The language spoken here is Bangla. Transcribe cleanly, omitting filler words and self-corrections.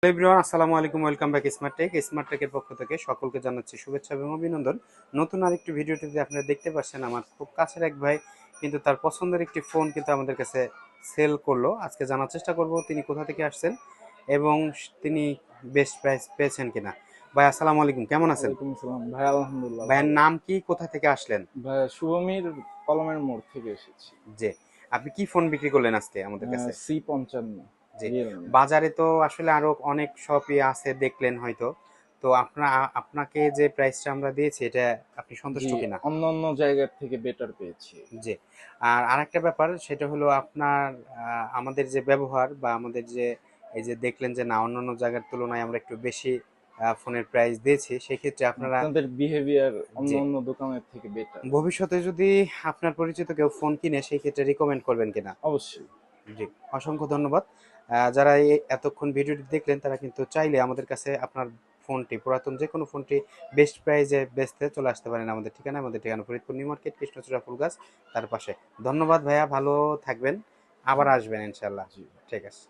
হ্যালো এভরিওয়ান, আসসালামু আলাইকুম। ওয়েলকাম ব্যাক স্মার্ট টেকের পক্ষ থেকে সকলকে জানাচ্ছি শুভেচ্ছা এবং অভিনন্দন। নতুন আরেকটি ভিডিওটিতে আপনারা দেখতে পাচ্ছেন আমার খুব কাছের এক ভাই কিন্তু তার পছন্দের একটি ফোন কিন্তু আমাদের কাছে সেল করলো। আজকে জানার চেষ্টা করব তিনি কোথা থেকে আসছেন এবং তিনি বেস্ট প্রাইস পেয়েছেন কিনা। ভাই আসসালামু আলাইকুম, কেমন আছেন? ওয়ালাইকুম আসসালাম ভাই, আলহামদুলিল্লাহ ভাইয়ের ভালো। নাম কি, কোথা থেকে আসলেন? ভাই শুভমীর কলমের মোড় থেকে এসেছি। যে আপনি কি ফোন বিক্রি করলেন আজকে আমাদের কাছে? C55 জি, রিয়েলমি। বাজারে তো আসলে আরো অনেক শপই আছে দেখলেন হয়তো। তো আপনাকে যে প্রাইসটা আমরা দিয়েছি এটা আপনি জি, সন্তুষ্ট কিনা? অন্য অন্য জায়গার থেকে বেটার পেয়েছি। জি। আর আরেকটা ব্যাপার সেটা হলো আপনার আমাদের যে ব্যবহার বা আমাদের যে এই যে দেখলেন যে না অন্যান্য জায়গার তুলনায় আমরা একটু বেশি ফোনের প্রাইস দিয়েছি, সেক্ষেত্রে আপনারা আপনাদের বিহেভিয়ার অন্য যে অন্য দোকানের থেকে বেটার। ভবিষ্যতে যদি আপনার পরিচিত কেউ ফোন কিনে সেই ক্ষেত্রে রিকমেন্ড করবেন কিনা? অবশ্যই। জি, অসংখ্য ধন্যবাদ। যারা এতক্ষণ ভিডিওটি দেখলেন তারা কিন্তু চাইলে আমাদের কাছে আপনার ফোনটি, পুরাতন যে কোনো ফোনটি বেস্ট প্রাইজে বেচতে চলে আসতে পারেন আমাদের ঠিকানা ফরিদপুর নিউ মার্কেট, কৃষ্ণচূড়া ফুলগাছ তার পাশে। ধন্যবাদ ভাইয়া, ভালো থাকবেন। আবার আসবেন ইনশাল্লাহ। জি। ঠিক আছে।